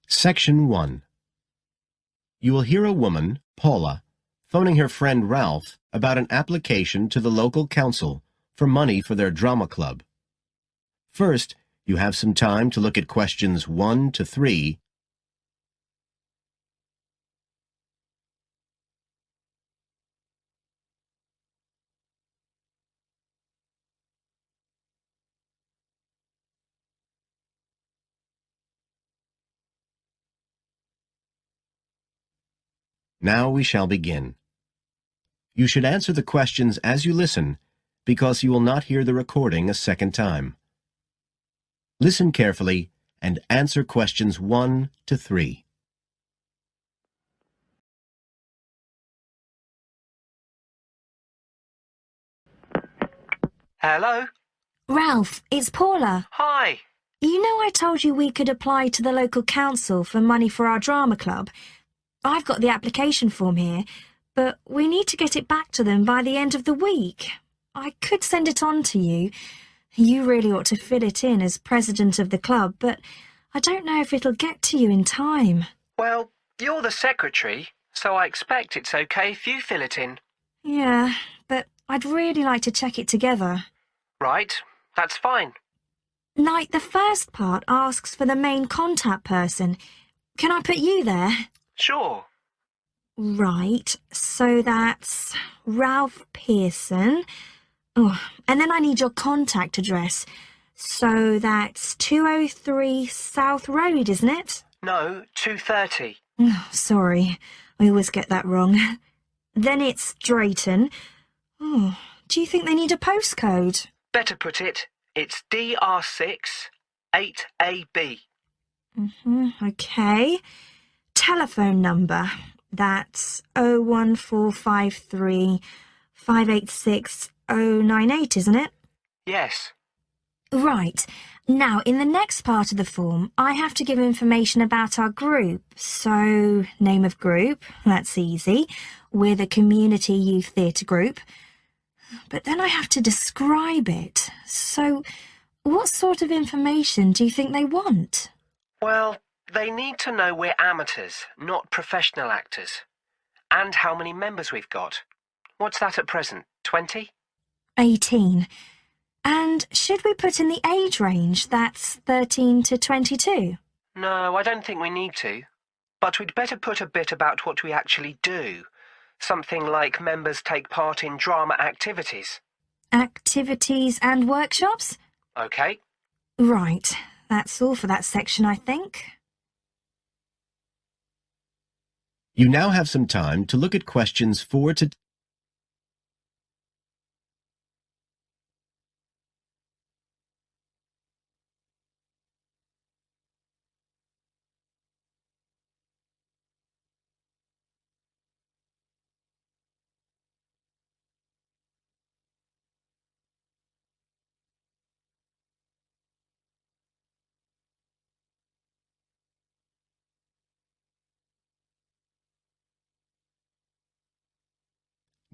Section 1. You will hear a woman, Paula, phoning her friend Ralph about an application to the local council for money for their drama club. First, you have some time to look at questions 1 to 3. Now we shall begin. You should answer the questions as you listen, because you will not hear the recording a second time. Listen carefully and answer questions 1 to 3. Hello? Ralph, it's Paula. Hi. You know I told you we could apply to the local council for money for our drama club? I've got the application form here, but we need to get it back to them by the end of the week. I could send it on to you. You really ought to fill it in as president of the club, but I don't know if it'll get to you in time. Well, you're the secretary, so I expect it's okay if you fill it in. Yeah, but I'd really like to check it together. Right, that's fine. Like, the first part asks for the main contact person. Can I put you there? Sure. Right, so that's Ralph Pearson. Oh, and then I need your contact address. So that's 203 South Road, isn't it? No, 2:30. Oh, sorry, I always get that wrong. Then it's Drayton. Oh, do you think they need a postcode? Better put it, it's DR6 8AB. Okay. Telephone number. That's 01453 586 098, isn't it? Yes. Right. Now, in the next part of the form, I have to give information about our group. So, name of group, that's easy. We're the Community Youth Theatre Group. But then I have to describe it. So, what sort of information do you think they want? Well, they need to know we're amateurs, not professional actors. And how many members we've got. What's that at present, 20? 18. And should we put in the age range? That's 13 to 22? No, I don't think we need to. But we'd better put a bit about what we actually do. Something like members take part in drama activities. Activities and workshops? OK. Right. That's all for that section, I think. You now have some time to look at questions 4 to 10.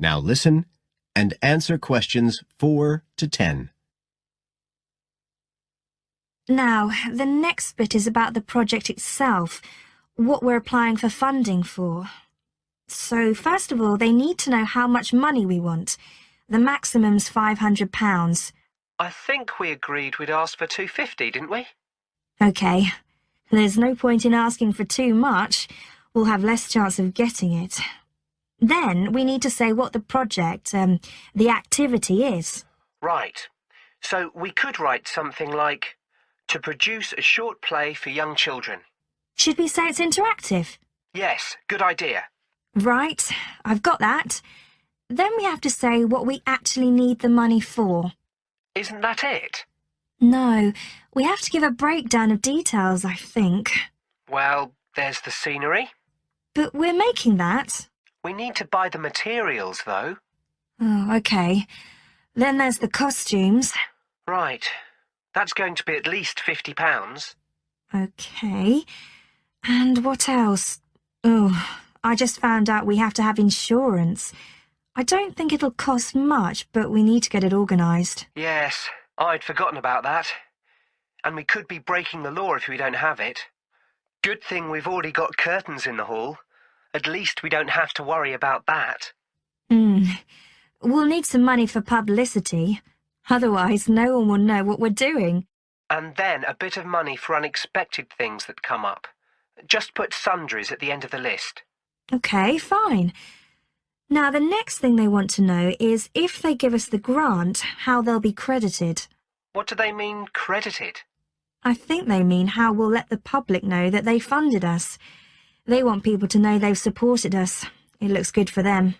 Now listen and answer questions 4 to 10. Now, the next bit is about the project itself, what we're applying for funding for. So, first of all, they need to know how much money we want. The maximum's £500. I think we agreed we'd ask for 250, didn't we? OK. There's no point in asking for too much. We'll have less chance of getting it. Then we need to say what the project, the activity is. Right. So we could write something like, to produce a short play for young children. Should we say it's interactive? Yes, good idea. Right, I've got that. Then we have to say what we actually need the money for. Isn't that it? No, we have to give a breakdown of details, I think. Well, there's the scenery. But we're making that. We need to buy the materials, though. Oh, OK. Then there's the costumes. Right. That's going to be at least £50. OK. And what else? Oh, I just found out we have to have insurance. I don't think it'll cost much, but we need to get it organised. Yes, I'd forgotten about that. And we could be breaking the law if we don't have it. Good thing we've already got curtains in the hall. At least we don't have to worry about that. We'll need some money for publicity. Otherwise, no one will know what we're doing. And then a bit of money for unexpected things that come up. Just put sundries at the end of the list. OK, fine. Now, the next thing they want to know is if they give us the grant, how they'll be credited. What do they mean, credited? I think they mean how we'll let the public know that they funded us. They want people to know they've supported us. It looks good for them.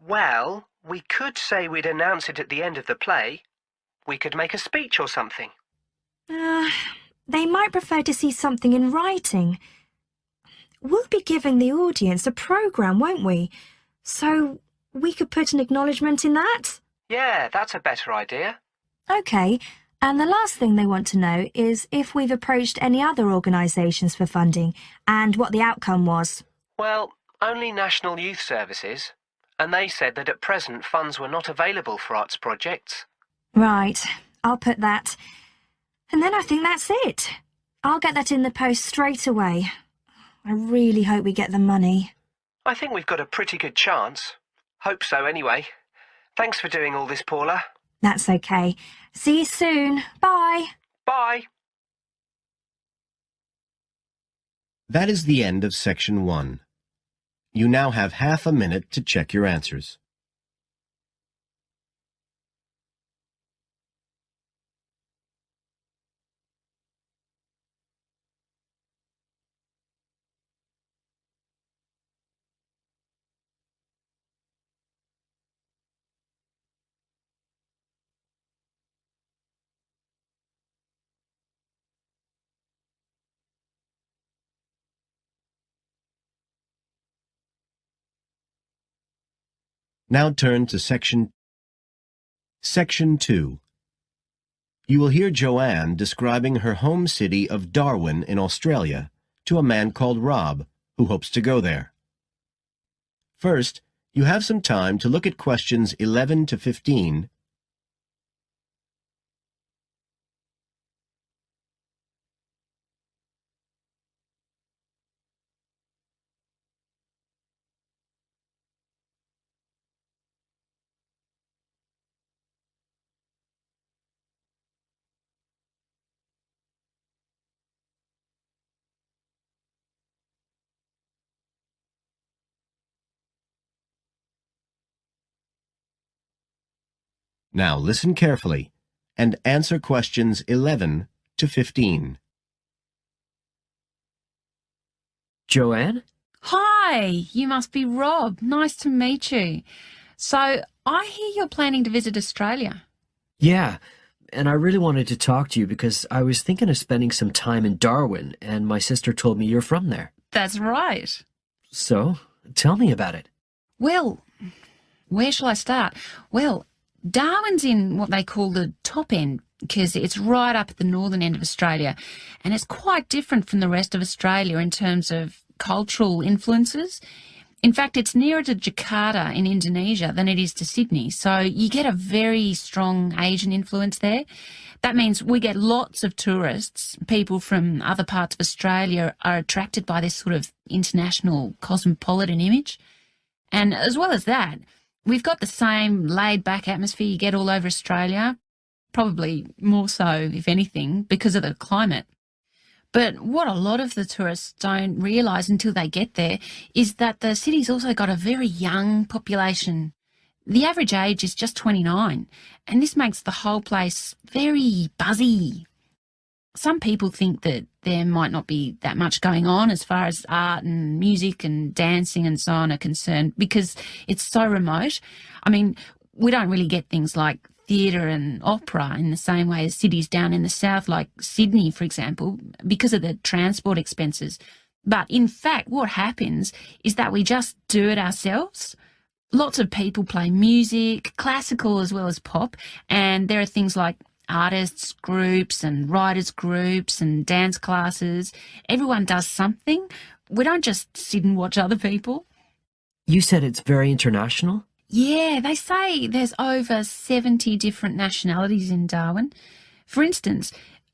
Well, we could say we'd announce it at the end of the play. We could make a speech or something. They might prefer to see something in writing. We'll be giving the audience a programme, won't we? So we could put an acknowledgement in that? Yeah, that's a better idea. OK, and the last thing they want to know is if we've approached any other organisations for funding and what the outcome was. Well, only National Youth Services, and they said that at present funds were not available for arts projects. Right, I'll put that. And then I think that's it. I'll get that in the post straight away. I really hope we get the money. I think we've got a pretty good chance. Hope so anyway. Thanks for doing all this, Paula. That's OK. See you soon. Bye. Bye. That is the end of Section 1. You now have half a minute to check your answers. Now turn to Section 2. You will hear Joanne describing her home city of Darwin in Australia to a man called Rob, who hopes to go there. First, you have some time to look at questions 11 to 15. Now listen carefully and answer questions 11 to 15. Joanne? Hi, you must be Rob. Nice to meet you. So, I hear you're planning to visit Australia. Yeah, and I really wanted to talk to you because I was thinking of spending some time in Darwin, and my sister told me you're from there. That's right. So, tell me about it. Well, where shall I start? Well, Darwin's in what they call the top end because it's right up at the northern end of Australia, and it's quite different from the rest of Australia in terms of cultural influences. In fact, it's nearer to Jakarta in Indonesia than it is to Sydney, so you get a very strong Asian influence there. That means we get lots of tourists. People from other parts of Australia are attracted by this sort of international cosmopolitan image. And as well as that, we've got the same laid-back atmosphere you get all over Australia, probably more so, if anything, because of the climate. But what a lot of the tourists don't realise until they get there is that the city's also got a very young population. The average age is just 29, and this makes the whole place very buzzy. Some people think that there might not be that much going on as far as art and music and dancing and so on are concerned because it's so remote. I mean, we don't really get things like theatre and opera in the same way as cities down in the south, like Sydney, for example, because of the transport expenses. But in fact, what happens is that we just do it ourselves. Lots of people play music, classical as well as pop, and there are things like artists groups and writers groups and dance classes. Everyone does something. We don't just sit and watch other people. You said it's very international? Yeah, they say there's over 70 different nationalities in Darwin. For instance,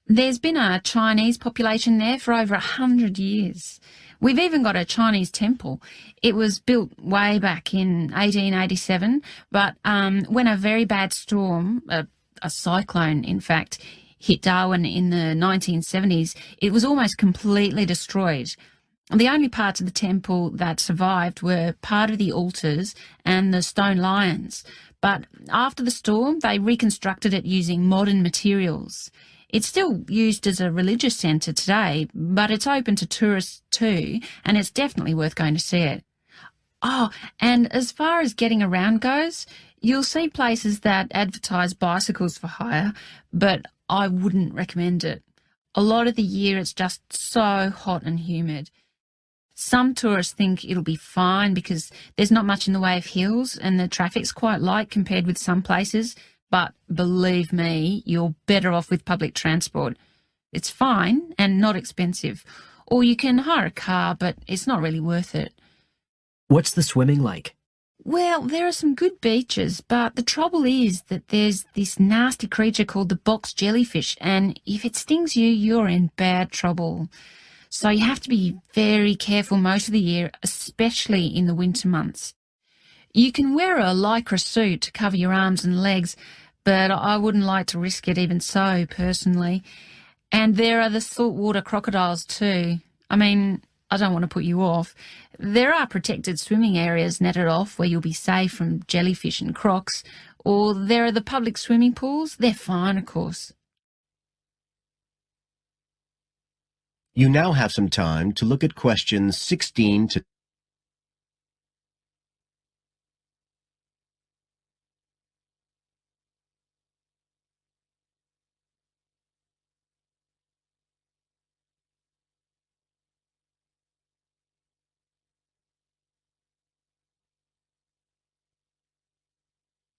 there's been a Chinese population there for over 100 years. We've even got a Chinese temple. It was built way back in 1887, but when a very bad storm, a cyclone in fact, hit Darwin in the 1970s, it was almost completely destroyed. The only parts of the temple that survived were part of the altars and the stone lions. But after the storm, they reconstructed it using modern materials. It's still used as a religious centre today, but it's open to tourists too, and it's definitely worth going to see it. Oh, and as far as getting around goes, you'll see places that advertise bicycles for hire, but I wouldn't recommend it. A lot of the year it's just so hot and humid. Some tourists think it'll be fine because there's not much in the way of hills and the traffic's quite light compared with some places, but believe me, you're better off with public transport. It's fine and not expensive. Or you can hire a car, but it's not really worth it. What's the swimming like? Well, there are some good beaches, but the trouble is that there's this nasty creature called the box jellyfish, and if it stings you, you're in bad trouble. So you have to be very careful most of the year, especially in the winter months. You can wear a lycra suit to cover your arms and legs, but I wouldn't like to risk it even so, personally. And there are the saltwater crocodiles too. I mean, I don't want to put you off. There are protected swimming areas netted off where you'll be safe from jellyfish and crocs, or there are the public swimming pools. They're fine, of course. You now have some time to look at questions 16 to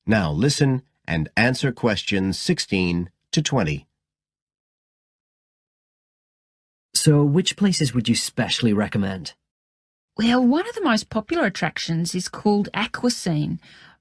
Now listen and answer questions 16 to 20. So which places would you specially recommend? Well, one of the most popular attractions is called Aquascene.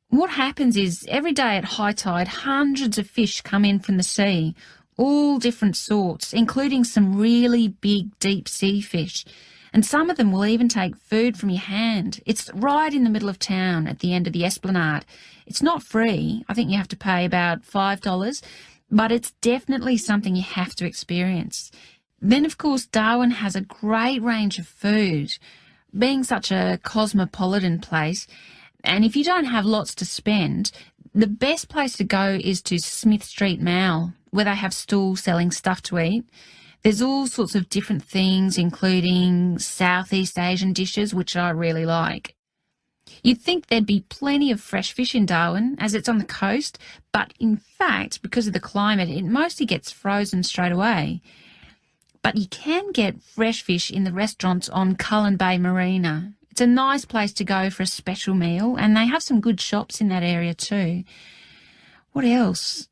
What happens is every day at high tide, hundreds of fish come in from the sea, all different sorts, including some really big deep sea fish. And some of them will even take food from your hand. It's right in the middle of town at the end of the esplanade. It's not free. I think you have to pay about $5, but it's definitely something you have to experience. Then, of course, Darwin has a great range of food, being such a cosmopolitan place. And if you don't have lots to spend, the best place to go is to Smith Street Mall, where they have stalls selling stuff to eat. There's all sorts of different things, including Southeast Asian dishes, which I really like. You'd think there'd be plenty of fresh fish in Darwin, as it's on the coast, but in fact, because of the climate, it mostly gets frozen straight away. But you can get fresh fish in the restaurants on Cullen Bay Marina. It's a nice place to go for a special meal, and they have some good shops in that area too. What else?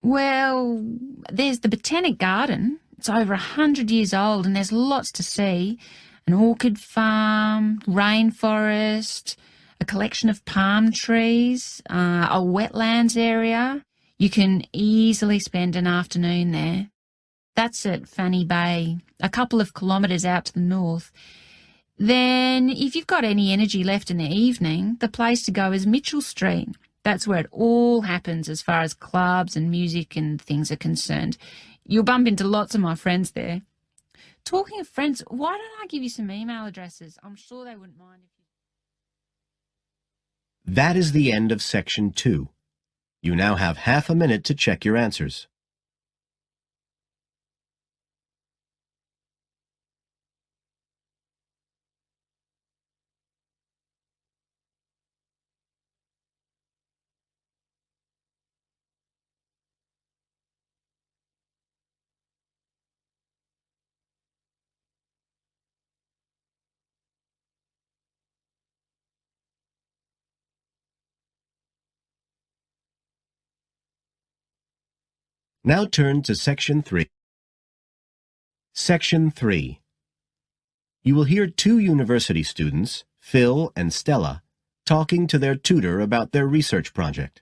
Well, there's the Botanic Garden. It's over 100 years old, and there's lots to see. An orchid farm, rainforest, a collection of palm trees, a wetlands area. You can easily spend an afternoon there. That's at Fanny Bay, a couple of kilometres out to the north. Then, if you've got any energy left in the evening, the place to go is Mitchell Street. That's where it all happens as far as clubs and music and things are concerned. You'll bump into lots of my friends there. Talking of friends, why don't I give you some email addresses? I'm sure they wouldn't mind if you... That is the end of section 2. You now have half a minute to check your answers. Now turn to Section 3. Section 3. You will hear two university students, Phil and Stella, talking to their tutor about their research project.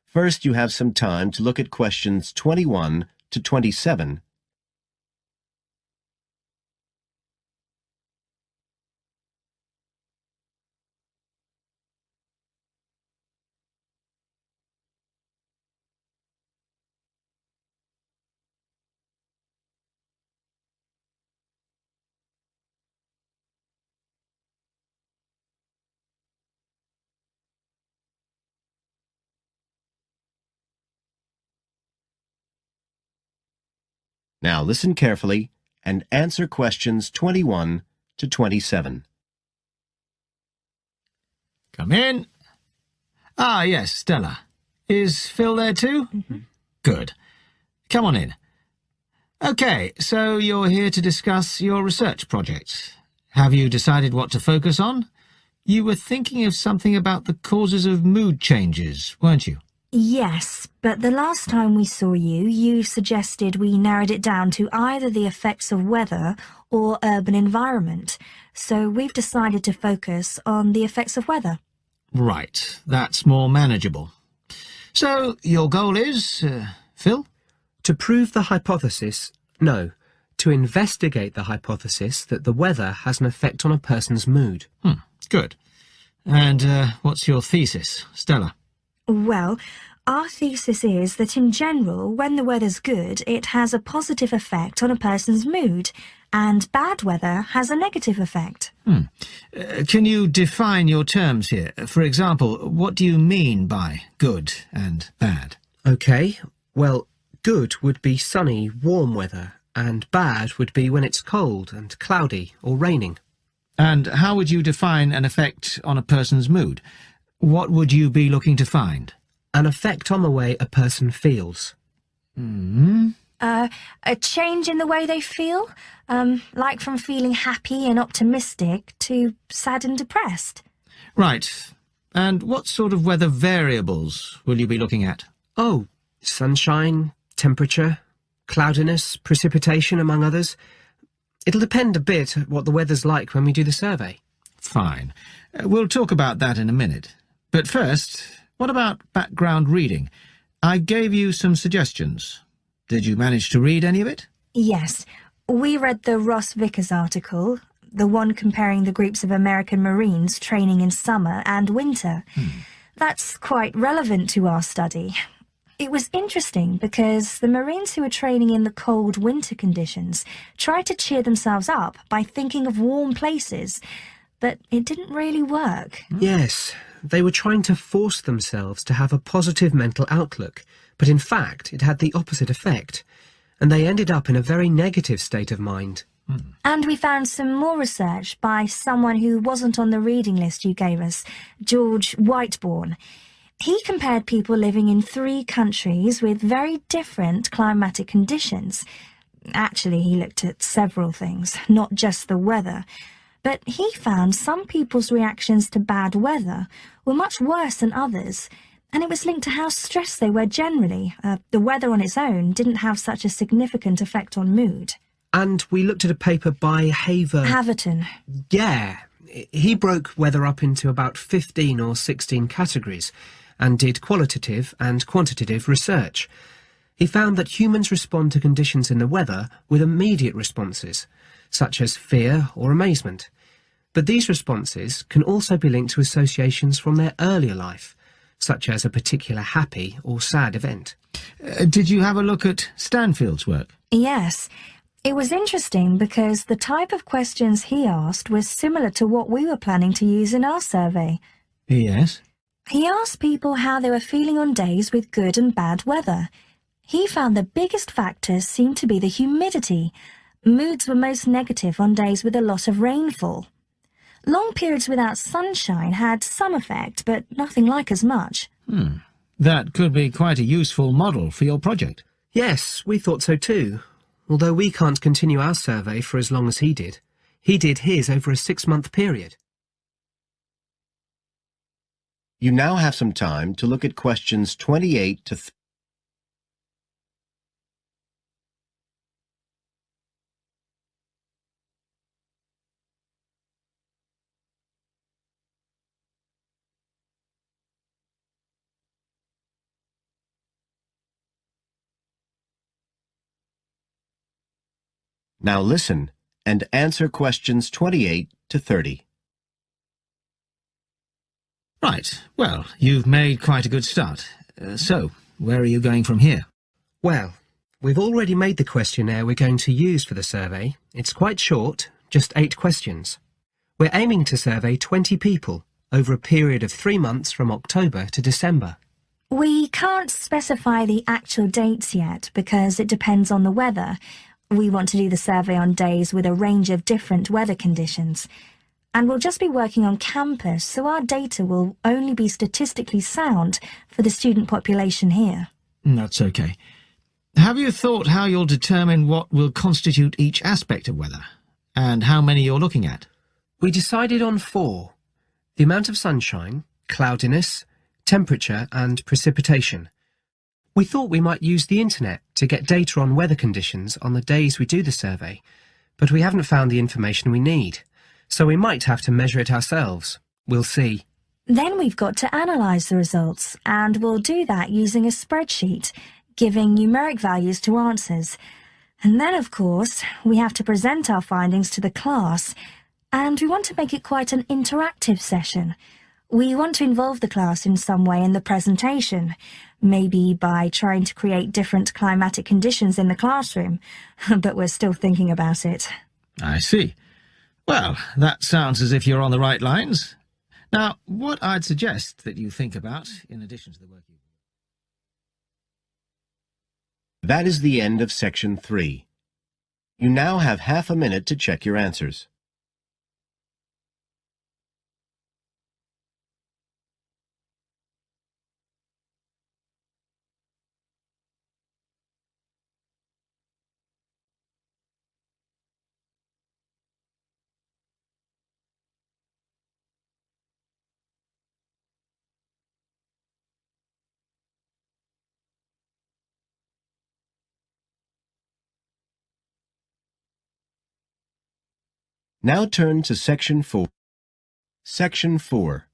First, you have some time to look at questions 21 to 27. Now listen carefully and answer questions 21 to 27. Come in. Ah, yes, Stella. Is Phil there too? Good. Come on in. Okay, so you're here to discuss your research project. Have you decided what to focus on? You were thinking of something about the causes of mood changes, weren't you? Yes, but the last time we saw you, you suggested we narrowed it down to either the effects of weather or urban environment. So we've decided to focus on the effects of weather. Right, that's more manageable. So, your goal is, Phil? To prove the hypothesis, no. To investigate the hypothesis that the weather has an effect on a person's mood. Good. And what's your thesis, Stella? Well, our thesis is that in general, when the weather's good, it has a positive effect on a person's mood, and bad weather has a negative effect. Can you define your terms here? For example, what do you mean by good and bad? Okay, well, good would be sunny, warm weather, and bad would be when it's cold and cloudy or raining. And how would you define an effect on a person's mood? What would you be looking to find? An effect on the way a person feels. A change in the way they feel, like from feeling happy and optimistic to sad and depressed. Right. And what sort of weather variables will you be looking at? Oh, sunshine, temperature, cloudiness, precipitation, among others. It'll depend a bit what the weather's like when we do the survey. Fine. We'll talk about that in a minute. But first, what about background reading? I gave you some suggestions. Did you manage to read any of it? Yes, we read the Ross Vickers article, the one comparing the groups of American Marines training in summer and winter. That's quite relevant to our study. It was interesting because the Marines who were training in the cold winter conditions tried to cheer themselves up by thinking of warm places, but it didn't really work. Yes, they were trying to force themselves to have a positive mental outlook, but in fact it had the opposite effect, and they ended up in a very negative state of mind. And we found some more research by someone who wasn't on the reading list you gave us, George Whiteborn. He compared people living in 3 countries with very different climatic conditions. Actually, he looked at several things, not just the weather. But he found some people's reactions to bad weather were much worse than others, and it was linked to how stressed they were generally. The weather on its own didn't have such a significant effect on mood. And we looked at a paper by Haverton. Yeah, he broke weather up into about 15 or 16 categories and did qualitative and quantitative research. He found that humans respond to conditions in the weather with immediate responses, such as fear or amazement. But these responses can also be linked to associations from their earlier life, such as a particular happy or sad event. Did you have a look at Stanfield's work? Yes. It was interesting because the type of questions he asked was similar to what we were planning to use in our survey. Yes. He asked people how they were feeling on days with good and bad weather. He found the biggest factors seemed to be the humidity. Moods were most negative on days with a lot of rainfall. Long periods without sunshine had some effect, but nothing like as much. That could be quite a useful model for your project. Yes, we thought so too. Although we can't continue our survey for as long as he did. He did his over a 6-month period. You now have some time to look at questions 28 to Now listen and answer questions 28 to 30. Right, well, you've made quite a good start. So, where are you going from here? Well, we've already made the questionnaire we're going to use for the survey. It's quite short, just 8 questions. We're aiming to survey 20 people over a period of 3 months from October to December. We can't specify the actual dates yet because it depends on the weather. We want to do the survey on days with a range of different weather conditions. And we'll just be working on campus, so our data will only be statistically sound for the student population here. That's okay. Have you thought how you'll determine what will constitute each aspect of weather, and how many you're looking at? We decided on 4. The amount of sunshine, cloudiness, temperature and precipitation. We thought we might use the internet to get data on weather conditions on the days we do the survey, but we haven't found the information we need, so we might have to measure it ourselves. We'll see. Then we've got to analyse the results, and we'll do that using a spreadsheet, giving numeric values to answers. And then, of course, we have to present our findings to the class, and we want to make it quite an interactive session. We want to involve the class in some way in the presentation, maybe by trying to create different climatic conditions in the classroom, but we're still thinking about it. I see. Well, that sounds as if you're on the right lines. Now, what I'd suggest that you think about, in addition to the work you do. That is the end of Section 3. You now have half a minute to check your answers. Now turn to Section 4. Section 4.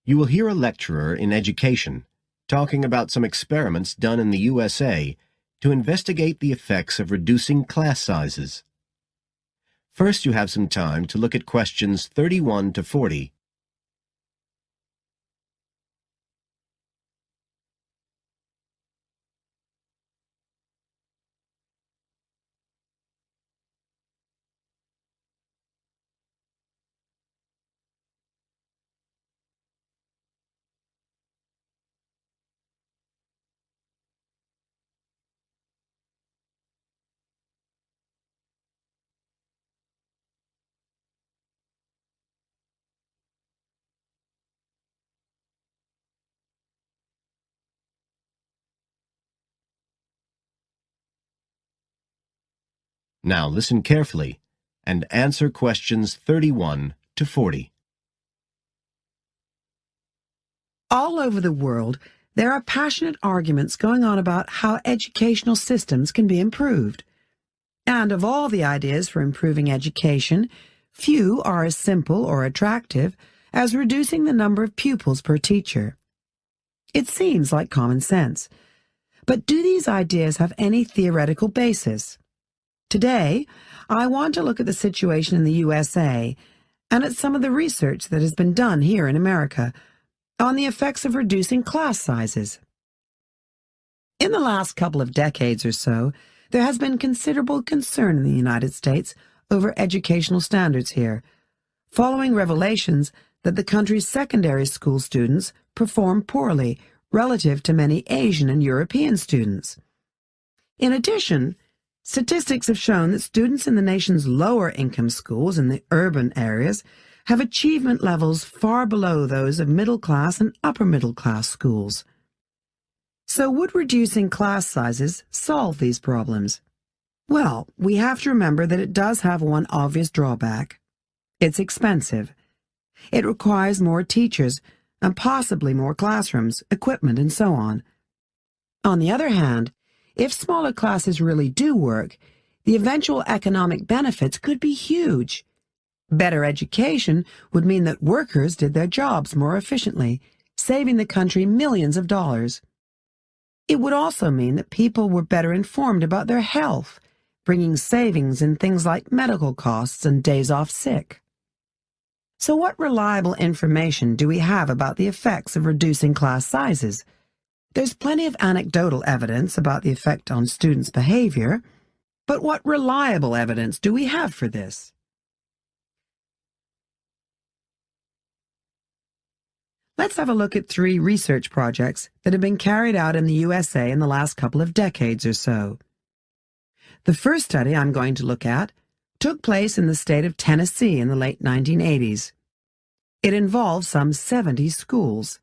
You will hear a lecturer in education talking about some experiments done in the USA to investigate the effects of reducing class sizes. First, you have some time to look at questions 31 to 40. Now listen carefully and answer questions 31 to 40. All over the world, there are passionate arguments going on about how educational systems can be improved. And of all the ideas for improving education, few are as simple or attractive as reducing the number of pupils per teacher. It seems like common sense. But do these ideas have any theoretical basis? Today, I want to look at the situation in the USA and at some of the research that has been done here in America on the effects of reducing class sizes. In the last couple of decades or so, there has been considerable concern in the United States over educational standards here, following revelations that the country's secondary school students perform poorly relative to many Asian and European students. In addition, statistics have shown that students in the nation's lower-income schools in the urban areas have achievement levels far below those of middle-class and upper-middle-class schools. So would reducing class sizes solve these problems? Well, we have to remember that it does have one obvious drawback. It's expensive. It requires more teachers and possibly more classrooms, equipment, and so on. On the other hand, if smaller classes really do work, the eventual economic benefits could be huge. Better education would mean that workers did their jobs more efficiently, saving the country millions of dollars. It would also mean that people were better informed about their health, bringing savings in things like medical costs and days off sick. So what reliable information do we have about the effects of reducing class sizes? There's plenty of anecdotal evidence about the effect on students' behavior, but what reliable evidence do we have for this? Let's have a look at 3 research projects that have been carried out in the USA in the last couple of decades or so. The first study I'm going to look at took place in the state of Tennessee in the late 1980s. It involved some 70 schools.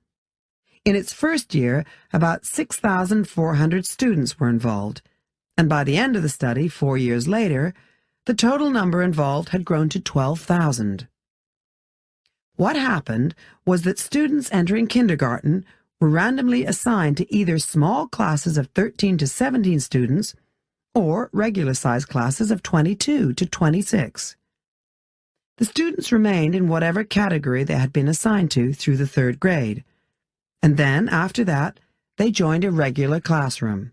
In its first year, about 6,400 students were involved, and by the end of the study, 4 years later, the total number involved had grown to 12,000. What happened was that students entering kindergarten were randomly assigned to either small classes of 13 to 17 students or regular-sized classes of 22 to 26. The students remained in whatever category they had been assigned to through the 3rd grade, and then, after that, they joined a regular classroom.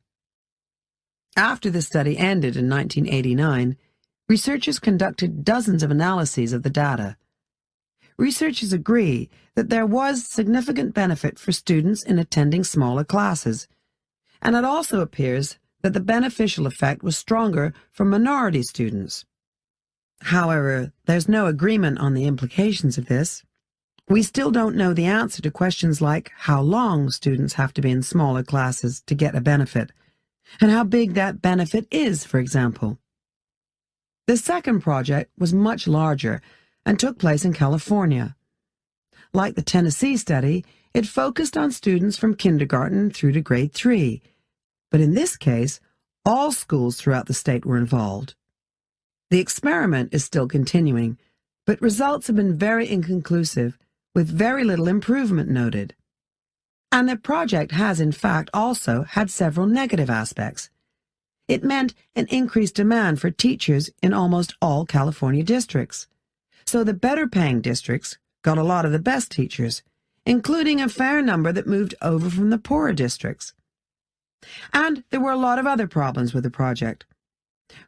After the study ended in 1989, researchers conducted dozens of analyses of the data. Researchers agree that there was significant benefit for students in attending smaller classes, and it also appears that the beneficial effect was stronger for minority students. However, there's no agreement on the implications of this. We still don't know the answer to questions like how long students have to be in smaller classes to get a benefit, and how big that benefit is, for example. The second project was much larger and took place in California. Like the Tennessee study, it focused on students from kindergarten through to grade 3, but in this case, all schools throughout the state were involved. The experiment is still continuing, but results have been very inconclusive, with very little improvement noted. And the project has, in fact, also had several negative aspects. It meant an increased demand for teachers in almost all California districts. So the better-paying districts got a lot of the best teachers, including a fair number that moved over from the poorer districts. And there were a lot of other problems with the project.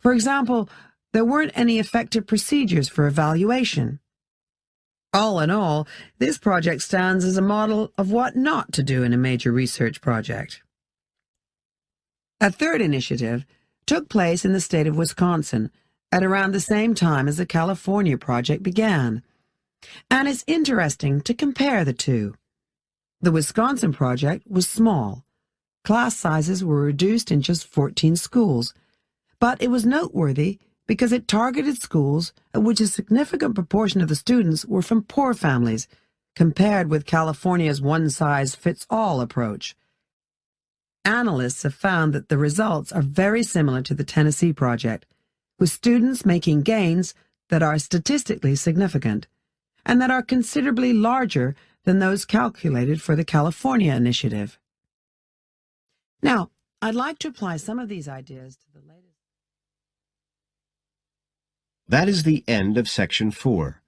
For example, there weren't any effective procedures for evaluation. All in all, this project stands as a model of what not to do in a major research project. A third initiative took place in the state of Wisconsin at around the same time as the California project began, and it's interesting to compare the two. The Wisconsin project was small. Class sizes were reduced in just 14 schools, but it was noteworthy because it targeted schools at which a significant proportion of the students were from poor families, compared with California's one-size-fits-all approach. Analysts have found that the results are very similar to the Tennessee project, with students making gains that are statistically significant, and that are considerably larger than those calculated for the California initiative. Now, I'd like to apply some of these ideas to the latest. That is the end of Section 4.